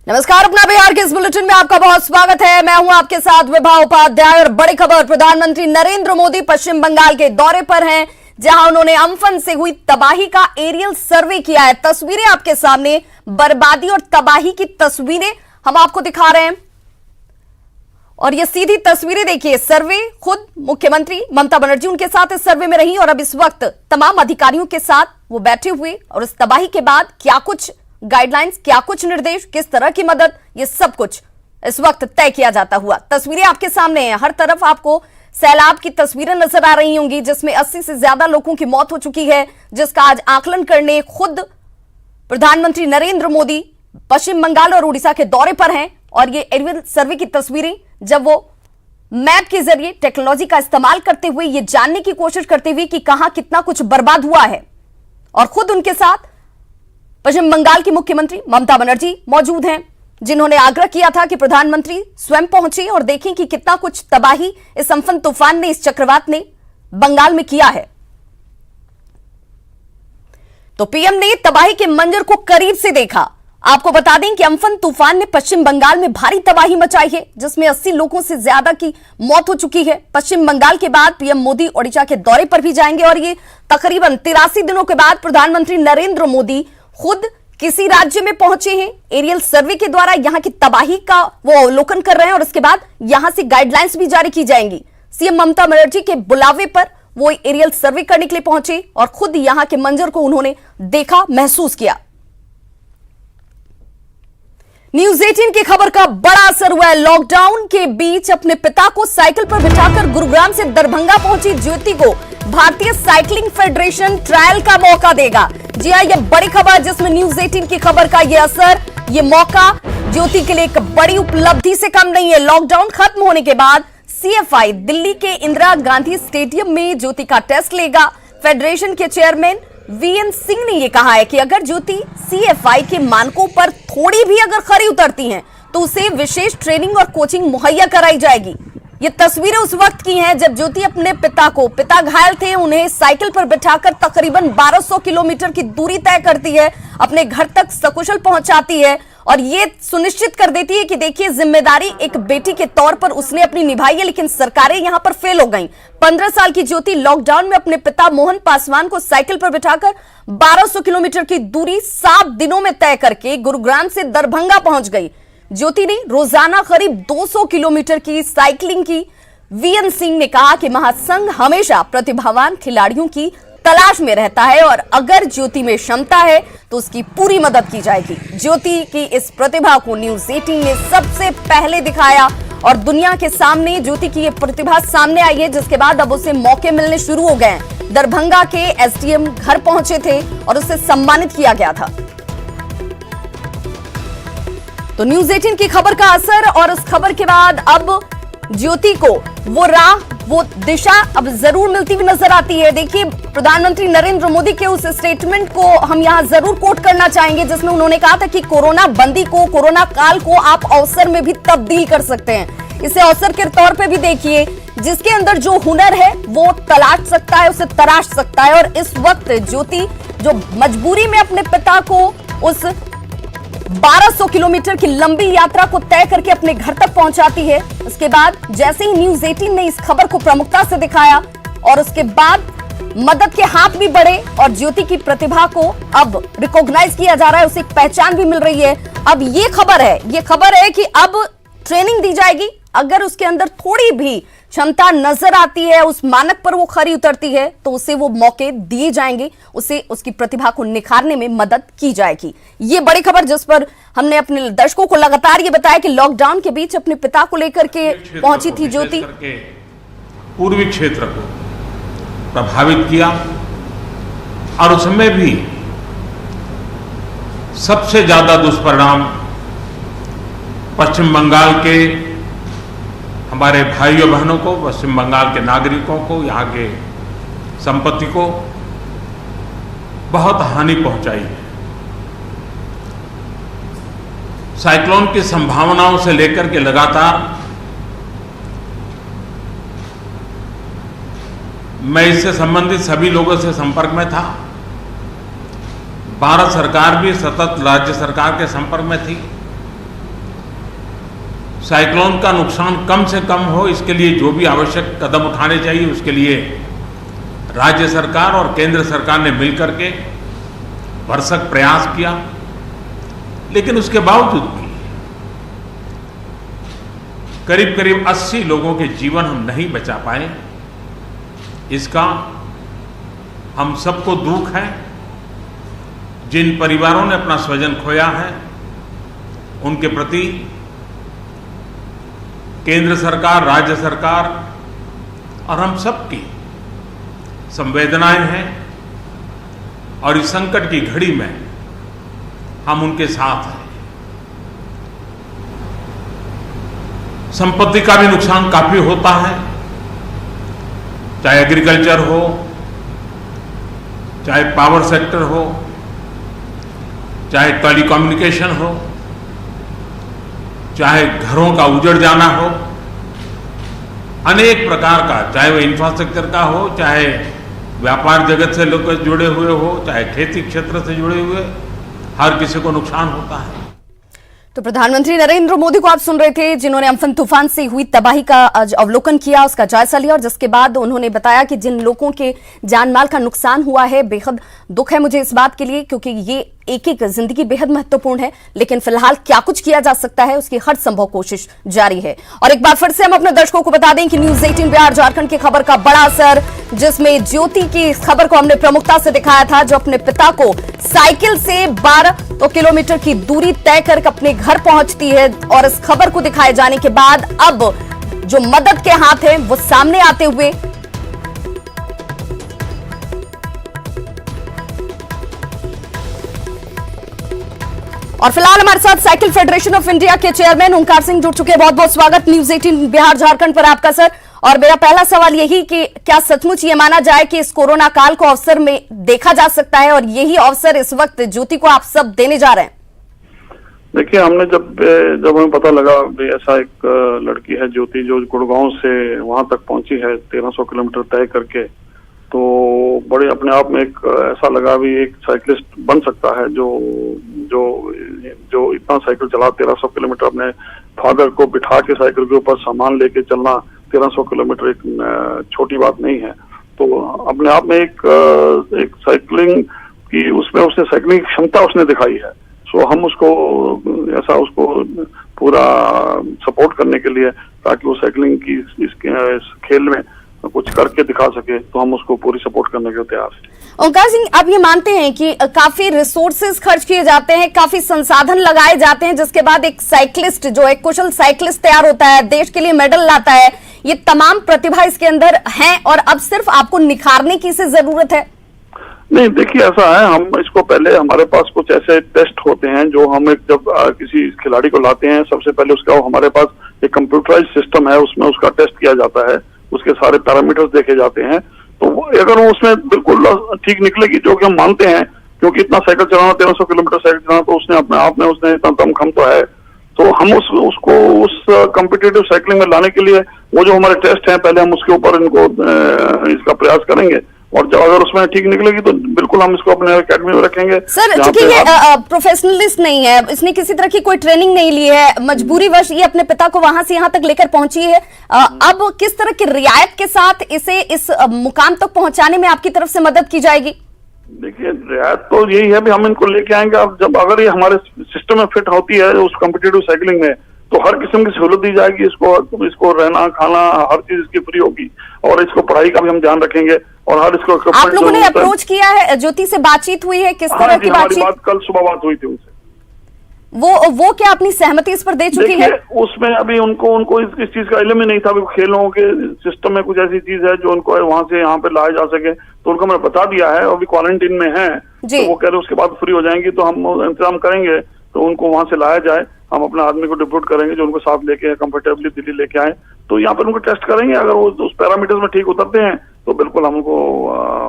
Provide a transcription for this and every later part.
नमस्कार, अपना बिहार के इस बुलेटिन में आपका बहुत स्वागत है। मैं हूं आपके साथ विभा उपाध्याय और बड़ी खबर, प्रधानमंत्री नरेंद्र मोदी पश्चिम बंगाल के दौरे पर हैं, जहां उन्होंने अम्फन से हुई तबाही का एरियल सर्वे किया है। तस्वीरें आपके सामने, बर्बादी और तबाही की तस्वीरें हम आपको दिखा रहे हैं और ये सीधी तस्वीरें देखिए। सर्वे खुद मुख्यमंत्री ममता बनर्जी उनके साथ इस सर्वे में रही और अब इस वक्त तमाम अधिकारियों के साथ वो बैठे हुए और इस तबाही के बाद क्या कुछ गाइडलाइंस, क्या कुछ निर्देश, किस तरह की मदद, ये सब कुछ इस वक्त तय किया जाता हुआ। तस्वीरें आपके सामने हैं, हर तरफ आपको सैलाब की तस्वीरें नजर आ रही होंगी, जिसमें 80 से ज्यादा लोगों की मौत हो चुकी है, जिसका आज आकलन करने खुद प्रधानमंत्री नरेंद्र मोदी पश्चिम बंगाल और उड़ीसा के दौरे पर हैं। और ये एरियल सर्वे की तस्वीरें, जब वो मैप के जरिए टेक्नोलॉजी का इस्तेमाल करते हुए ये जानने की कोशिश करते हुए कि कहां कितना कुछ बर्बाद हुआ है, और खुद उनके साथ पश्चिम बंगाल की मुख्यमंत्री ममता बनर्जी मौजूद हैं, जिन्होंने आग्रह किया था कि प्रधानमंत्री स्वयं पहुंचे और देखें कि कितना कुछ तबाही इस अम्फन तूफान ने, इस चक्रवात ने बंगाल में किया है। तो पीएम ने तबाही के मंजर को करीब से देखा। आपको बता दें कि अम्फन तूफान ने पश्चिम बंगाल में भारी तबाही मचाई है, जिसमें 80 लोगों से ज्यादा की मौत हो चुकी है। पश्चिम बंगाल के बाद पीएम मोदी ओडिशा के दौरे पर भी जाएंगे और ये तकरीबन 83 दिनों के बाद प्रधानमंत्री नरेंद्र मोदी खुद किसी राज्य में पहुंचे हैं। एरियल सर्वे के द्वारा यहां की तबाही का वो अवलोकन कर रहे हैं और उसके बाद यहां से गाइडलाइंस भी जारी की जाएंगी। सीएम ममता बनर्जी के बुलावे पर वो एरियल सर्वे करने के लिए पहुंचे और खुद यहां के मंजर को उन्होंने देखा, महसूस किया। न्यूज 18 की खबर का बड़ा असर हुआ है। लॉकडाउन के बीच अपने पिता को साइकिल पर बिठाकर गुरुग्राम से दरभंगा पहुंची ज्योति को भारतीय साइकिलिंग फेडरेशन ट्रायल का मौका देगा। जी हां, यह बड़ी खबर, जिसमें न्यूज 18 की खबर का यह असर, यह मौका ज्योति के लिए एक बड़ी उपलब्धि से कम नहीं है। लॉकडाउन खत्म होने के बाद सीएफआई दिल्ली के इंदिरा गांधी स्टेडियम में ज्योति का टेस्ट लेगा। फेडरेशन के चेयरमैन वीएन सिंह ने यह कहा है कि अगर ज्योति सीएफआई के मानकों पर थोड़ी भी अगर खरी उतरती हैं, तो उसे विशेष ट्रेनिंग और कोचिंग मुहैया कराई जाएगी। ये तस्वीरें उस वक्त की हैं जब ज्योति अपने पिता घायल थे, उन्हें साइकिल पर बिठाकर तकरीबन 1200 किलोमीटर की दूरी तय करती है, अपने घर तक सकुशल पहुंचाती है और ये सुनिश्चित कर देती है कि देखिए, जिम्मेदारी एक बेटी के तौर पर उसने अपनी निभाई है, लेकिन सरकारें यहां पर फेल हो गईं। 15 साल की ज्योति लॉकडाउन में अपने पिता मोहन पासवान को साइकिल पर बिठाकर 1200 किलोमीटर की दूरी 7 दिनों में तय करके गुरुग्राम से दरभंगा पहुंच गई। ज्योति ने रोजाना करीब 200 किलोमीटर की साइकिलिंग की। वीएन सिंह ने कहा कि महासंघ हमेशा प्रतिभावान खिलाड़ियों की तलाश में रहता है और अगर ज्योति में क्षमता है तो उसकी पूरी मदद की जाएगी। ज्योति की इस प्रतिभा को न्यूज 18 ने सबसे पहले दिखाया और दुनिया के सामने ज्योति की ये प्रतिभा सामने आई है, जिसके बाद अब उसे मौके मिलने शुरू हो गए। दरभंगा के एसडीएम घर पहुंचे थे और उसे सम्मानित किया गया था। तो न्यूज 18 की खबर का असर और उस खबर के बाद अब ज्योति को वो राह, वो दिशा अब जरूर मिलती हुई नजर आती है। देखिए, प्रधानमंत्री नरेंद्र मोदी के उस स्टेटमेंट को हम यहां जरूर कोट करना चाहेंगे, जिसमें उन्होंने कहा था कि कोरोना बंदी को, कोरोना काल को आप अवसर में भी तब्दील कर सकते हैं। इसे अवसर के तौर पे भी देखिए, जिसके अंदर जो हुनर है वो तलाश सकता है, उसे तराश सकता है। और इस वक्त ज्योति जो मजबूरी में अपने पिता को उस 1200 किलोमीटर की लंबी यात्रा को तय करके अपने घर तक पहुंचाती है, उसके बाद जैसे ही न्यूज 18 ने इस खबर को प्रमुखता से दिखाया और उसके बाद मदद के हाथ भी बढ़े और ज्योति की प्रतिभा को अब रिकॉग्नाइज किया जा रहा है, उसे एक पहचान भी मिल रही है। अब ये खबर है कि अब ट्रेनिंग दी जाएगी। अगर उसके अंदर थोड़ी भी क्षमता नजर आती है, उस मानक पर वो खरी उतरती है, तो उसे वो मौके दिए जाएंगे, उसे उसकी प्रतिभा को निखारने में मदद की जाएगी। ये बड़ी खबर, जिस पर हमने अपने दर्शकों को लगातार ये बताया कि लॉकडाउन के बीच अपने पिता को लेकर के पहुंची थी ज्योति। पूर्वी क्षेत्र को प्रभावित किया और उसमें भी सबसे ज्यादा दुष्परिणाम पश्चिम बंगाल के हमारे भाइयों बहनों को, पश्चिम बंगाल के नागरिकों को, यहाँ के संपत्ति को बहुत हानि पहुंचाई है। साइक्लोन की संभावनाओं से लेकर के लगातार मैं इससे संबंधित सभी लोगों से संपर्क में था। भारत सरकार भी सतत राज्य सरकार के संपर्क में थी। साइक्लोन का नुकसान कम से कम हो, इसके लिए जो भी आवश्यक कदम उठाने चाहिए उसके लिए राज्य सरकार और केंद्र सरकार ने मिलकर के भरसक प्रयास किया। लेकिन उसके बावजूद भी करीब करीब 80 लोगों के जीवन हम नहीं बचा पाए। इसका हम सबको दुख है। जिन परिवारों ने अपना स्वजन खोया है उनके प्रति केंद्र सरकार, राज्य सरकार और हम सबकी संवेदनाएं हैं और इस संकट की घड़ी में हम उनके साथ हैं। संपत्ति का भी नुकसान काफी होता है, चाहे एग्रीकल्चर हो, चाहे पावर सेक्टर हो, चाहे टेलीकम्युनिकेशन हो, चाहे घरों का उजड़ जाना हो, अनेक प्रकार का, चाहे वह इंफ्रास्ट्रक्चर का हो, चाहे व्यापार जगत से लोग जुड़े हुए हो, चाहे खेती क्षेत्र से जुड़े हुए, हर किसी को नुकसान होता है। तो प्रधानमंत्री नरेंद्र मोदी को आप सुन रहे थे, जिन्होंने अम्फन तूफान से हुई तबाही का आज अवलोकन किया, उसका जायजा लिया और जिसके बाद उन्होंने बताया कि जिन लोगों के जान माल का नुकसान हुआ है, बेहद दुख है मुझे इस बात के लिए, क्योंकि ये एक एक जिंदगी बेहद महत्वपूर्ण है। लेकिन फिलहाल क्या कुछ किया जा सकता है उसकी हर संभव कोशिश जारी है। और एक बार फिर से हम अपने दर्शकों को बता दें कि न्यूज 18 बिहार झारखंड की खबर का बड़ा असर, जिसमें ज्योति की इस खबर को हमने प्रमुखता से दिखाया था, जो अपने पिता को साइकिल से 12 किलोमीटर की दूरी तय कर अपने घर पहुंचती है। और इस खबर को दिखाए जाने के बाद अब जो मदद के हाथ हैं वो सामने आते हुए और फिलहाल हमारे साथ साइकिल फेडरेशन ऑफ इंडिया के चेयरमैन ओंकार सिंह जुड़ चुके हैं। बहुत बहुत स्वागत न्यूज 18 बिहार झारखंड पर आपका सर। और मेरा पहला सवाल यही कि क्या सचमुच ये माना जाए कि इस कोरोना काल को अवसर में देखा जा सकता है और यही अवसर इस वक्त ज्योति को आप सब देने जा रहे हैं? देखिए, हमने जब हमें पता लगा ऐसा एक लड़की है ज्योति जो गुड़गांव से वहां तक पहुंची है 1300 किलोमीटर तय करके, तो बड़े अपने आप में एक ऐसा लगा भी एक साइकिलिस्ट बन सकता है जो जो जो इतना साइकिल चला 1300 किलोमीटर, अपने फादर को बिठा के साइकिल के ऊपर सामान लेके चलना 1300 किलोमीटर एक छोटी बात नहीं है। तो अपने आप में एक साइकिलिंग की उसमें उसने साइकिलिंग की क्षमता उसने दिखाई है। सो हम उसको ऐसा उसको पूरा सपोर्ट करने के लिए, ताकि वो साइकिलिंग की इस खेल में कुछ करके दिखा सके, तो हम उसको पूरी सपोर्ट करने के तैयार हैं। ओंकार सिंह, आप ये मानते हैं कि काफी रिसोर्सेज खर्च किए जाते हैं, काफी संसाधन लगाए जाते हैं, जिसके बाद एक साइकिलिस्ट जो एक कुशल साइकिलिस्ट तैयार होता है, देश के लिए मेडल लाता है, ये तमाम प्रतिभा इसके अंदर है और अब सिर्फ आपको निखारने की इसे जरूरत है? नहीं, देखिए ऐसा है, हम इसको पहले हमारे पास कुछ ऐसे टेस्ट होते हैं जो हम जब किसी खिलाड़ी को लाते हैं, सबसे पहले उसका हमारे पास एक कंप्यूटराइज सिस्टम है, उसमें उसका टेस्ट किया जाता है, उसके सारे पैरामीटर्स देखे जाते हैं। तो अगर वो उसमें बिल्कुल ठीक निकलेगी, जो कि हम मानते हैं, क्योंकि इतना साइकिल चलाना 1300 किलोमीटर साइकिल चलाना, तो उसने अपने आप में उसने इतना दमखम तो है, तो हम उसको उस कॉम्पिटिटिव साइकिलिंग में लाने के लिए वो जो हमारे टेस्ट हैं, पहले हम उसके ऊपर इनको इसका प्रयास करेंगे और जब अगर उसमें ठीक निकलेगी तो बिल्कुल हम इसको अपने एकेडमी में रखेंगे। सर, चूंकि ये प्रोफेशनलिस्ट नहीं है, इसने किसी तरह की कोई ट्रेनिंग नहीं ली है, मजबूरी वश ये अपने पिता को वहां से यहाँ तक लेकर पहुंची है, अब किस तरह की रियायत के साथ इसे इस मुकाम तक पहुंचाने में आपकी तरफ से मदद की जाएगी? देखिए, रियायत तो यही है भी हम इनको लेके आएंगे। अब जब अगर ये हमारे सिस्टम में फिट होती है उस कॉम्पिटिटिव साइकिलिंग में, तो हर किस्म की सहूलत दी जाएगी, इसको रहना खाना हर चीज इसकी फ्री होगी और इसको पढ़ाई का भी हम ध्यान रखेंगे और हर इसको। आप लोगों ने अप्रोच किया है, ज्योति से बातचीत हुई है, किस तरह की बातचीत? बात कल सुबह बात हुई थी उनसे। वो क्या अपनी सहमति इस पर दे चुकी है? उसमें अभी उनको इस चीज का इल्म ही नहीं था। खेलों के सिस्टम में कुछ ऐसी चीज है जो उनको वहां से यहाँ पे लाया जा सके, तो उनको मैंने बता दिया है। अभी क्वारंटीन में है, तो वो कह रहे उसके बाद फ्री हो जाएंगी तो हम इंतजाम करेंगे, तो उनको वहां से लाया जाए। हम अपने आदमी को डिप्यूट करेंगे जो उनको साथ लेके कंफर्टेबली दिल्ली लेके आए, तो यहाँ पर उनको टेस्ट करेंगे। अगर वो उस पैरामीटर्स में ठीक उतरते हैं तो बिल्कुल हमको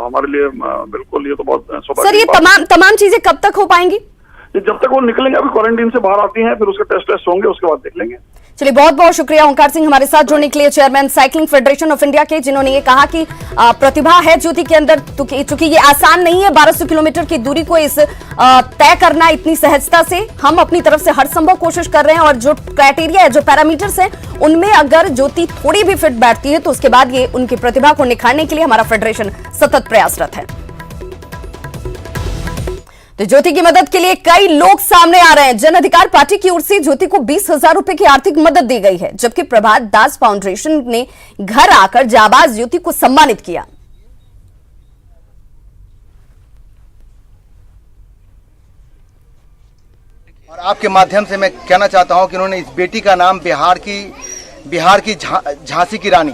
हमारे लिए बिल्कुल ये तो बहुत। सर, ये तमाम चीजें कब तक हो पाएंगी? जब तक वो निकलेंगे, अभी क्वारंटीन से बाहर आती हैं, फिर उसके टेस्ट होंगे, उसके बाद देख लेंगे। चलिए, बहुत बहुत शुक्रिया ओंकार सिंह हमारे साथ जुड़ने के लिए, chairman cycling federation of India के, जिन्होंने ये कहा कि प्रतिभा है ज्योति के अंदर, चूंकि ये आसान नहीं है 1200 किलोमीटर की दूरी को इस तय करना इतनी सहजता से। हम अपनी तरफ से हर संभव कोशिश कर रहे हैं और जो क्राइटेरिया है, जो पैरामीटर्स हैं, उनमें अगर ज्योति थोड़ी भी फिट बैठती है तो उसके बाद ये उनकी प्रतिभा को निखारने के लिए हमारा फेडरेशन सतत प्रयासरत है। तो ज्योति की मदद के लिए कई लोग सामने आ रहे हैं। जन अधिकार पार्टी की ओर से ज्योति को 20,000 रुपए की आर्थिक मदद दी गई है, जबकि प्रभात दास फाउंडेशन ने घर आकर जाबाज ज्योति को सम्मानित किया। और आपके माध्यम से मैं कहना चाहता हूं कि उन्होंने इस बेटी का नाम बिहार की झांसी की रानी,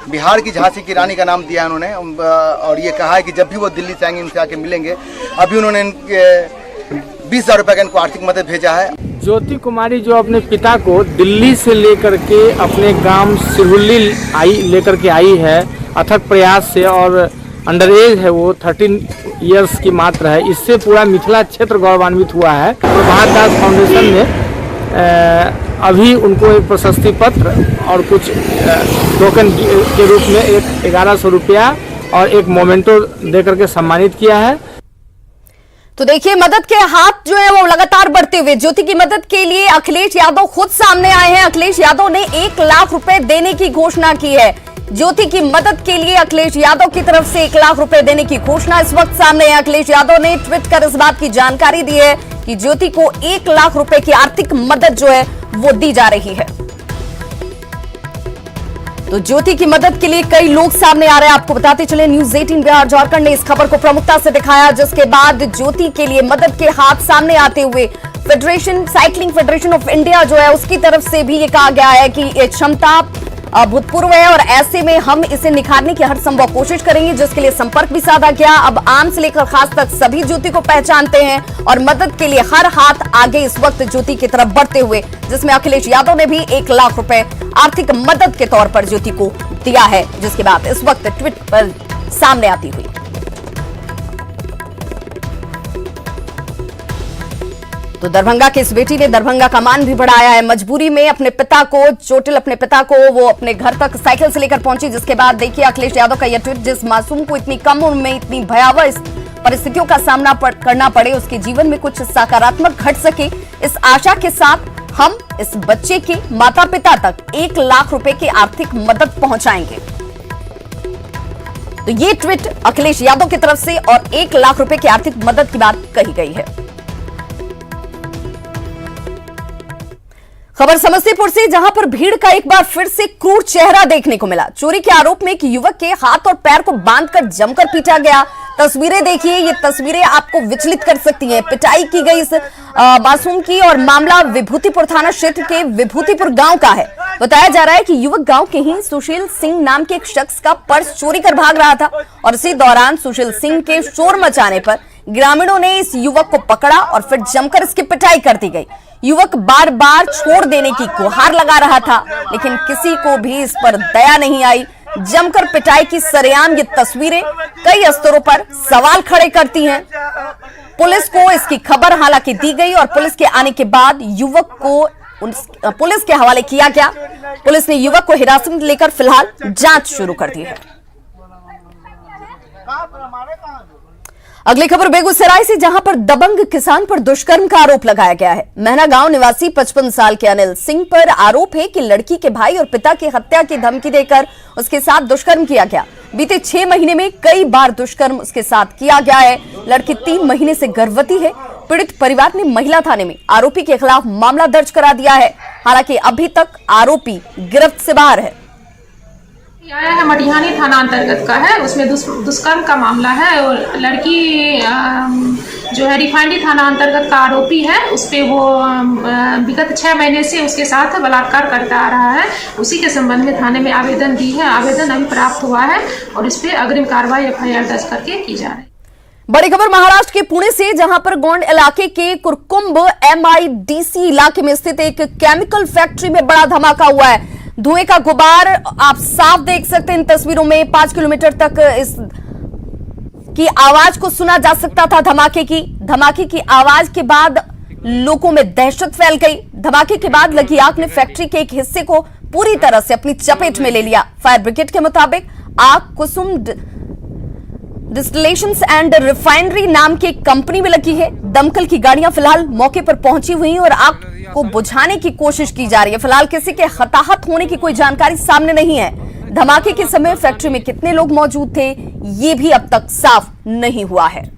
बिहार की झांसी की रानी का नाम दिया उन्होंने। और ये कहा है कि जब भी वो दिल्ली से आएंगे उनसे आके मिलेंगे। अभी उन्होंने 20,000 रुपए का इनको आर्थिक मदद भेजा है। ज्योति कुमारी जो अपने पिता को दिल्ली से लेकर के अपने गांव सिरहुल्ली लेकर के आई है अथक प्रयास से, और अंडर एज है वो, 13 इयर्स की मात्र है। इससे पूरा मिथिला क्षेत्र गौरवान्वित हुआ है। प्रभात दास फाउंडेशन ने अभी उनको एक प्रशस्ति पत्र और कुछ टोकन के रूप में एक 1100 रुपया और एक मोमेंटो देकर के सम्मानित किया है। तो देखिए, मदद के हाथ जो है वो लगातार बढ़ते हुए। ज्योति की मदद के लिए अखिलेश यादव खुद सामने आए हैं। अखिलेश यादव ने 1 लाख रुपए देने की घोषणा की है। ज्योति की मदद के लिए अखिलेश यादव की तरफ से 1 लाख रुपए देने की घोषणा इस वक्त सामने है। अखिलेश यादव ने ट्वीट कर इस बात की जानकारी दी है कि ज्योति को 1 लाख रुपए की आर्थिक मदद जो है वो दी जा रही है। तो ज्योति की मदद के लिए कई लोग सामने आ रहे हैं। आपको बताते चले, न्यूज़ 18 बिहार झारखंड ने इस खबर को प्रमुखता से दिखाया, जिसके बाद ज्योति के लिए मदद के हाथ सामने आते हुए साइकिलिंग फेडरेशन ऑफ इंडिया जो है उसकी तरफ से भी ये कहा गया है कि ये क्षमता अभूतपूर्व है और ऐसे में हम इसे निखारने की हर संभव कोशिश करेंगे, जिसके लिए संपर्क भी साधा गया। अब आम से लेकर खास तक सभी ज्योति को पहचानते हैं और मदद के लिए हर हाथ आगे इस वक्त ज्योति की तरफ बढ़ते हुए, जिसमें अखिलेश यादव ने भी 1 लाख रुपए आर्थिक मदद के तौर पर ज्योति को दिया है, जिसके बाद इस वक्त ट्वीट पर सामने आती हुई। तो दरभंगा की इस बेटी ने दरभंगा का मान भी बढ़ाया है। मजबूरी में अपने पिता को वो अपने घर तक साइकिल से लेकर पहुंची, जिसके बाद देखिए अखिलेश यादव का यह ट्वीट। जिस मासूम को इतनी कम उम्र में इतनी भयावह परिस्थितियों का सामना करना पड़े, उसके जीवन में कुछ सकारात्मक घट सके, इस आशा के साथ हम इस बच्चे के माता पिता तक 1 लाख रुपए की आर्थिक मदद पहुंचाएंगे। तो ये ट्वीट अखिलेश यादव की तरफ से और 1 लाख रुपए की आर्थिक मदद की बात कही गई है। खबर समस्तीपुर से, जहां पर भीड़ का एक बार फिर से क्रूर चेहरा देखने को मिला। चोरी के आरोप में एक युवक के हाथ और पैर को बांधकर जमकर पीटा गया। तस्वीरें देखिए, ये तस्वीरें आपको विचलित कर सकती हैं। पिटाई की गई इस मासूम की और मामला विभूतिपुर थाना क्षेत्र के विभूतिपुर गांव का है। बताया जा रहा है कि युवक गांव के ही सुशील सिंह नाम के एक शख्स का पर्स चोरी कर भाग रहा था और इसी दौरान सुशील सिंह के शोर मचाने पर ग्रामीणों ने इस युवक को पकड़ा और फिर जमकर इसकी पिटाई कर दी गई। युवक बार बार छोड़ देने की गुहार लगा रहा था, लेकिन किसी को भी इस पर दया नहीं आई। जमकर पिटाई की सरेआम ये तस्वीरें कई स्तरों पर सवाल खड़े करती हैं। पुलिस को इसकी खबर हालांकि दी गई और पुलिस के आने के बाद युवक को पुलिस के हवाले किया गया। पुलिस ने युवक को हिरासत में लेकर फिलहाल जांच शुरू कर दी है। अगली खबर बेगूसराय से, जहां पर दबंग किसान पर दुष्कर्म का आरोप लगाया गया है। महना गांव निवासी 55 साल के अनिल सिंह पर आरोप है कि लड़की के भाई और पिता की हत्या की धमकी देकर उसके साथ दुष्कर्म किया गया। बीते 6 महीने में कई बार दुष्कर्म उसके साथ किया गया है। लड़की 3 महीने से गर्भवती है। पीड़ित परिवार ने महिला थाने में आरोपी के खिलाफ मामला दर्ज करा दिया है। हालांकि अभी तक आरोपी गिरफ्त से बाहर है। आया है मटिहानी थाना अंतर्गत का है, उसमें दुष्कर्म का मामला है और लड़की जो है रिफाइनरी थाना अंतर्गत का आरोपी है। उस पे वो विगत 6 महीने से उसके साथ बलात्कार करता आ रहा है। उसी के संबंध में थाने में आवेदन दी है। आवेदन अभी प्राप्त हुआ है और इस पे अग्रिम कार्रवाई FIR दर्ज करके की जा रही है। बड़ी खबर महाराष्ट्र के पुणे से, जहां पर गोंड इलाके के कुरकुंभ MIDC इलाके में स्थित एक केमिकल फैक्ट्री में बड़ा धमाका हुआ है। धुएं का गुबार आप साफ देख सकते हैं इन तस्वीरों में। 5 किलोमीटर तक इस की आवाज को सुना जा सकता था। धमाके की आवाज के बाद लोगों में दहशत फैल गई। धमाके के बाद लगी आग ने फैक्ट्री के एक हिस्से को पूरी तरह से अपनी चपेट में ले लिया। फायर ब्रिगेड के मुताबिक आग कुसुम डिस्टिलेशंस एंड रिफाइनरी नाम की एक कंपनी में लगी है। दमकल की गाड़ियां फिलहाल मौके पर पहुंची हुई हैं और आग को बुझाने की कोशिश की जा रही है। फिलहाल किसी के हताहत होने की कोई जानकारी सामने नहीं है। धमाके के समय फैक्ट्री में कितने लोग मौजूद थे, ये भी अब तक साफ नहीं हुआ है।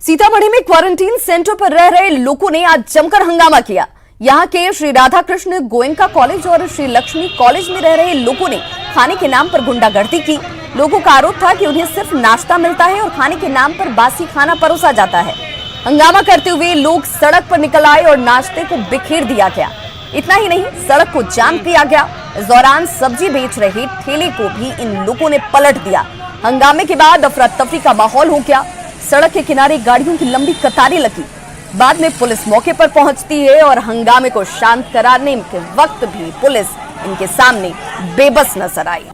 सीतामढ़ी में क्वारंटीन सेंटर पर रह रहे लोगों ने आज जमकर हंगामा किया। यहां के श्री राधाकृष्ण गोयनका कॉलेज और श्री लक्ष्मी कॉलेज में रह रहे लोगों ने खाने के नाम पर गुंडागर्दी की। लोगों का आरोप था कि उन्हें सिर्फ नाश्ता मिलता है और खाने के नाम पर बासी खाना परोसा जाता है। हंगामा करते हुए लोग सड़क पर निकल आए और नाश्ते को बिखेर दिया गया। इतना ही नहीं, सड़क को जाम किया गया। इस दौरान सब्जी बेच रहे ठेले को भी इन लोगों ने पलट दिया। हंगामे के बाद अफरा तफरी का माहौल हो गया। सड़क के किनारे गाड़ियों की लंबी कतारें लगी। बाद में पुलिस मौके पर पहुंचती है और हंगामे को शांत कराने के वक्त भी पुलिस इनके सामने बेबस नजर आई।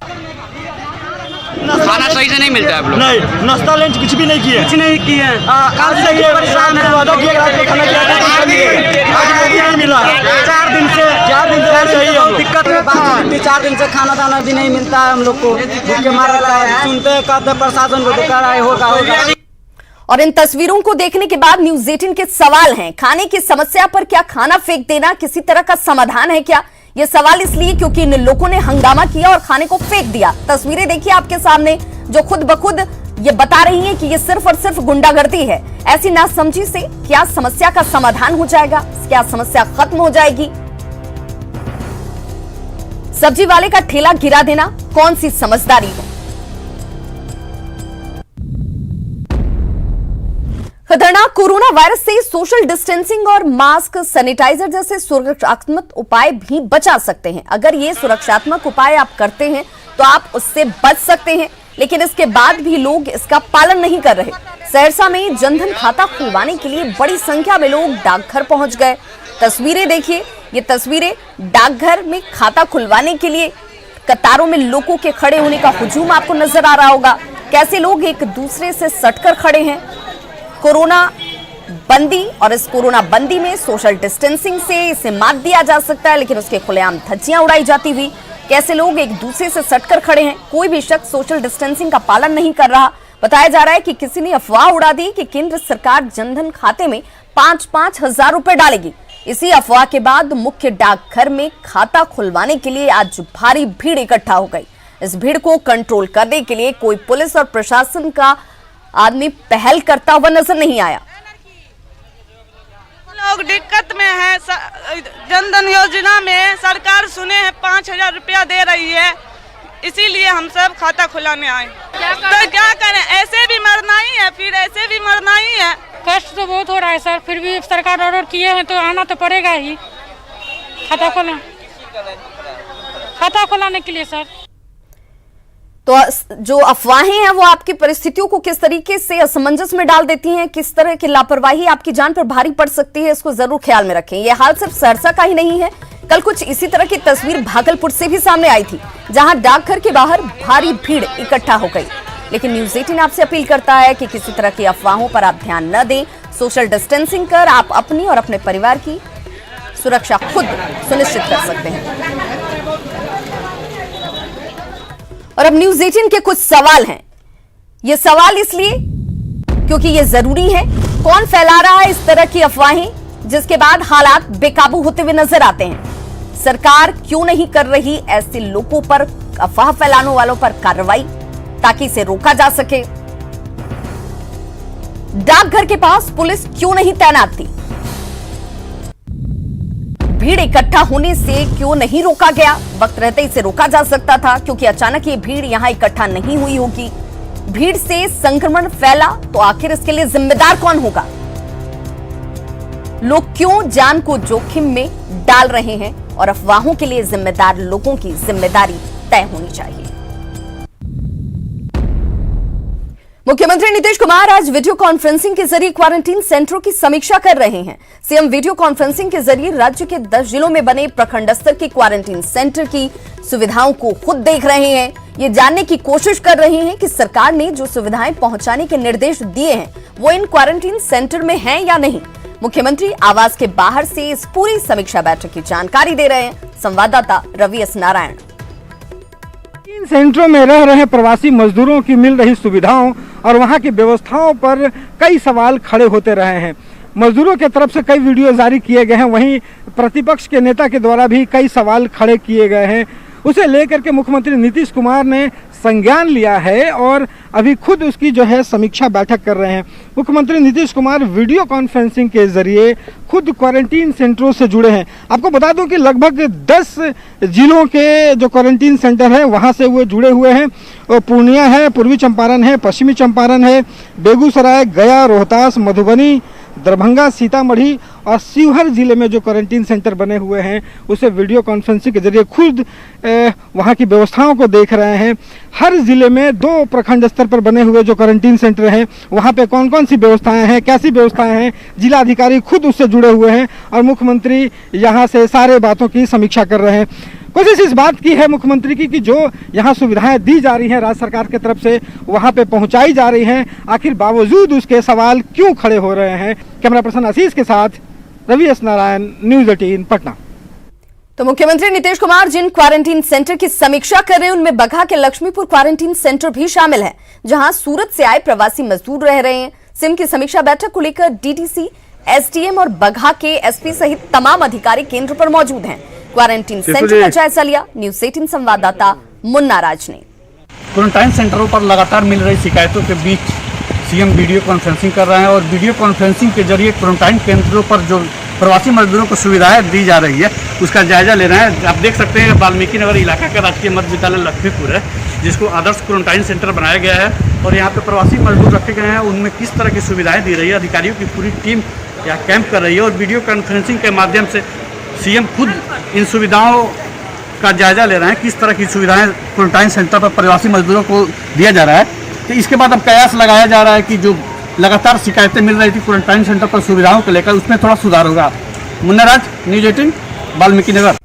खाना सही से नहीं मिलता है आप लोग? नहीं, नाश्ता लंच कुछ भी नहीं किया। कुछ नहीं किए। आज से ये परेशान है, वादा किया रात में खाना खिलाया, आज भी नहीं मिला। 4 दिन से चाहिए हम दिक्कत में बात है। 4 दिन से खाना दाना भी नहीं मिलता है हम लोग को। भूखे मार रहा है, सुनते हैं कहते प्रशासन को दुकान आए होगा। और इन तस्वीरों को देखने के बाद न्यूज 18 के सवाल हैं, खाने की समस्या पर क्या खाना फेंक देना किसी तरह का समाधान है क्या? ये सवाल इसलिए क्योंकि इन लोगों ने हंगामा किया और खाने को फेंक दिया। तस्वीरें देखिए आपके सामने, जो खुद ब खुद ये बता रही हैं कि ये सिर्फ और सिर्फ गुंडागर्दी है। ऐसी नासमझी से क्या समस्या का समाधान हो जाएगा? क्या समस्या खत्म हो जाएगी? सब्जी वाले का ठेला गिरा देना कौन सी समझदारी है? खतरनाक कोरोना वायरस से सोशल डिस्टेंसिंग और मास्क, सैनिटाइजर जैसे सुरक्षात्मक उपाय भी बचा सकते हैं। अगर ये सुरक्षात्मक उपाय आप करते हैं तो आप उससे बच सकते हैं, लेकिन इसके बाद भी लोग इसका पालन नहीं कर रहे। सहरसा में जनधन खाता खुलवाने के लिए बड़ी संख्या में लोग डाकघर पहुंच गए। तस्वीरें देखिए, ये तस्वीरें डाकघर में खाता खुलवाने के लिए कतारों में लोगों के खड़े होने का हुजूम आपको नजर आ रहा होगा। कैसे लोग एक दूसरे से सटकर खड़े हैं। कोरोना बंदी, और इस कोरोना बंदी में सोशल डिस्टेंसिंग से इसे मात दिया जा सकता है, लेकिन उसके खुलेआम धज्जियां उड़ाई जाती हुई कैसे लोग एक दूसरे से सटकर खड़े हैं। कोई भी शख्स सोशल डिस्टेंसिंग का पालन नहीं कर रहा। बताया जा रहा है कि किसी ने अफवाह उड़ा दी कि केंद्र सरकार जनधन खाते में 5-5 हजार रुपए डालेगी। इसी अफवाह के बाद मुख्य डाकघर में खाता खुलवाने के लिए आज भारी भीड़ इकट्ठा हो गई। इस भीड़ को कंट्रोल करने के लिए कोई पुलिस और प्रशासन का आदमी पहल करता हुआ नजर नहीं आया। लोग दिक्कत में है। जनधन योजना में सरकार सुने हैं 5,000 रुपया दे रही है, इसीलिए हम सब खाता खुलाने आए। तो क्या करें, ऐसे भी मरना ही है, फिर ऐसे भी मरना ही है। कष्ट तो बहुत हो रहा है सर, फिर भी सरकार ऑर्डर किए हैं तो आना तो पड़ेगा ही खाता खुलाने के लिए सर। तो जो अफवाहें हैं वो आपकी परिस्थितियों को किस तरीके से असमंजस में डाल देती हैं, किस तरह की लापरवाही आपकी जान पर भारी पड़ सकती है, इसको जरूर ख्याल में रखें। ये हाल सिर्फ सहरसा का ही नहीं है। कल कुछ इसी तरह की तस्वीर भागलपुर से भी सामने आई थी, जहां डाकघर के बाहर भारी भीड़ इकट्ठा हो गई। लेकिन न्यूज 18 आपसे अपील करता है कि किसी तरह की अफवाहों पर आप ध्यान न दें। सोशल डिस्टेंसिंग कर आप अपनी और अपने परिवार की सुरक्षा खुद सुनिश्चित कर सकते हैं। और अब न्यूज 18 के कुछ सवाल हैं। ये सवाल इसलिए क्योंकि ये जरूरी है। कौन फैला रहा है इस तरह की अफवाहें जिसके बाद हालात बेकाबू होते हुए नजर आते हैं? सरकार क्यों नहीं कर रही ऐसे लोगों पर, अफवाह फैलाने वालों पर कार्रवाई, ताकि इसे रोका जा सके? डाकघर के पास पुलिस क्यों नहीं तैनात थी? भीड़ इकट्ठा होने से क्यों नहीं रोका गया? वक्त रहते इसे रोका जा सकता था, क्योंकि अचानक ये भीड़ यहां इकट्ठा नहीं हुई होगी। भीड़ से संक्रमण फैला तो आखिर इसके लिए जिम्मेदार कौन होगा? लोग क्यों जान को जोखिम में डाल रहे हैं? और अफवाहों के लिए जिम्मेदार लोगों की जिम्मेदारी तय होनी चाहिए। मुख्यमंत्री नीतीश कुमार आज वीडियो कॉन्फ्रेंसिंग के जरिए क्वारंटीन सेंटरों की समीक्षा कर रहे हैं। सीएम वीडियो कॉन्फ्रेंसिंग के जरिए राज्य के 10 जिलों में बने प्रखंड स्तर के क्वारंटीन सेंटर की सुविधाओं को खुद देख रहे हैं। ये जानने की कोशिश कर रहे हैं कि सरकार ने जो सुविधाएं पहुंचाने के निर्देश दिए हैं वो इन क्वारंटीन सेंटर में हैं या नहीं। मुख्यमंत्री आवास के बाहर से इस पूरी समीक्षा बैठक की जानकारी दे रहे हैं। संवाददाता रवि एस नारायण। इन सेंटरों में रह रहे प्रवासी मजदूरों की मिल रही सुविधाओं और वहां की व्यवस्थाओं पर कई सवाल खड़े होते रहे हैं। मजदूरों की तरफ से कई वीडियो जारी किए गए हैं, वहीं प्रतिपक्ष के नेता के द्वारा भी कई सवाल खड़े किए गए हैं। उसे लेकर के मुख्यमंत्री नीतीश कुमार ने संज्ञान लिया है और अभी खुद उसकी जो है समीक्षा बैठक कर रहे हैं। मुख्यमंत्री नीतीश कुमार वीडियो कॉन्फ्रेंसिंग के जरिए खुद क्वारंटीन सेंटरों से जुड़े हैं। आपको बता दूं कि लगभग 10 जिलों के जो क्वारंटीन सेंटर है वहां से वो जुड़े हुए हैं। पूर्णिया है, पूर्वी चंपारण है, पश्चिमी चंपारण है, बेगूसराय, गया, रोहतास, मधुबनी, दरभंगा, सीतामढ़ी और शिवहर जिले में जो क्वारंटीन सेंटर बने हुए हैं उसे वीडियो कॉन्फ्रेंसिंग के जरिए खुद वहां की व्यवस्थाओं को देख रहे हैं। हर जिले में 2 प्रखंड स्तर पर बने हुए जो क्वारंटीन सेंटर हैं वहां पे कौन कौन सी व्यवस्थाएं हैं, कैसी व्यवस्थाएं हैं, जिला अधिकारी खुद उससे जुड़े हुए हैं और मुख्यमंत्री यहां से सारे बातों की समीक्षा कर रहे हैं। कोशिश इस बात की है मुख्यमंत्री की कि जो यहाँ सुविधाएं दी जा रही हैं राज्य सरकार की तरफ से वहाँ पे पहुँचाई जा रही हैं, आखिर बावजूद उसके सवाल क्यों खड़े हो रहे हैं। कैमरा पर्सन आशीष के साथ रवि एस नारायण, न्यूज़ 18 पटना। तो मुख्यमंत्री नीतीश कुमार जिन क्वारंटीन सेंटर की समीक्षा कर रहे हैं उनमें बगहा के लक्ष्मीपुर क्वारंटीन सेंटर भी शामिल है, जहां सूरत से आए प्रवासी मजदूर रह रहे हैं। सिम की समीक्षा बैठक को लेकर डीडीसी, एसडीएम और बगहा के एसपी सहित तमाम अधिकारी केंद्र पर मौजूद हैं। क्वारंटीन सेंटर का जायजा लिया न्यूज़ 18 संवाददाता मुन्ना राज ने। क्वारंटाइन सेंटरों पर लगातार मिल रही शिकायतों के बीच सीएम वीडियो कॉन्फ्रेंसिंग कर रहे हैं और वीडियो कॉन्फ्रेंसिंग के जरिए क्वारंटाइन केंद्रों पर जो प्रवासी मजदूरों को सुविधाएं दी जा रही है उसका जायजा ले रहे हैं। आप देख सकते हैं वाल्मीकि नगर इलाका का राजकीय मध्य विद्यालय लक्ष्मीपुर है, जिसको आदर्श क्वारंटाइन सेंटर बनाया गया है और यहाँ पे प्रवासी मजदूर रखे गए हैं। उनमें किस तरह की सुविधाएं दी रही है, अधिकारियों की पूरी टीम यहाँ कैंप कर रही है और वीडियो कॉन्फ्रेंसिंग के माध्यम से सीएम खुद इन सुविधाओं का जायजा ले रहे हैं। किस तरह की सुविधाएं क्वारंटाइन सेंटर पर प्रवासी मजदूरों को दिया जा रहा है। तो इसके बाद अब कयास लगाया जा रहा है कि जो लगातार शिकायतें मिल रही थी क्वारंटाइन सेंटर पर सुविधाओं को लेकर उसमें थोड़ा सुधार होगा। मुन्ना राज, न्यूज़ 18 वाल्मीकि नगर।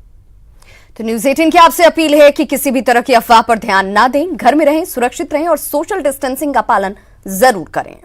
तो न्यूज़ 18 की आपसे अपील है कि किसी भी तरह की अफवाह पर ध्यान ना दें, घर में रहें, सुरक्षित रहें और सोशल डिस्टेंसिंग का पालन जरूर करें।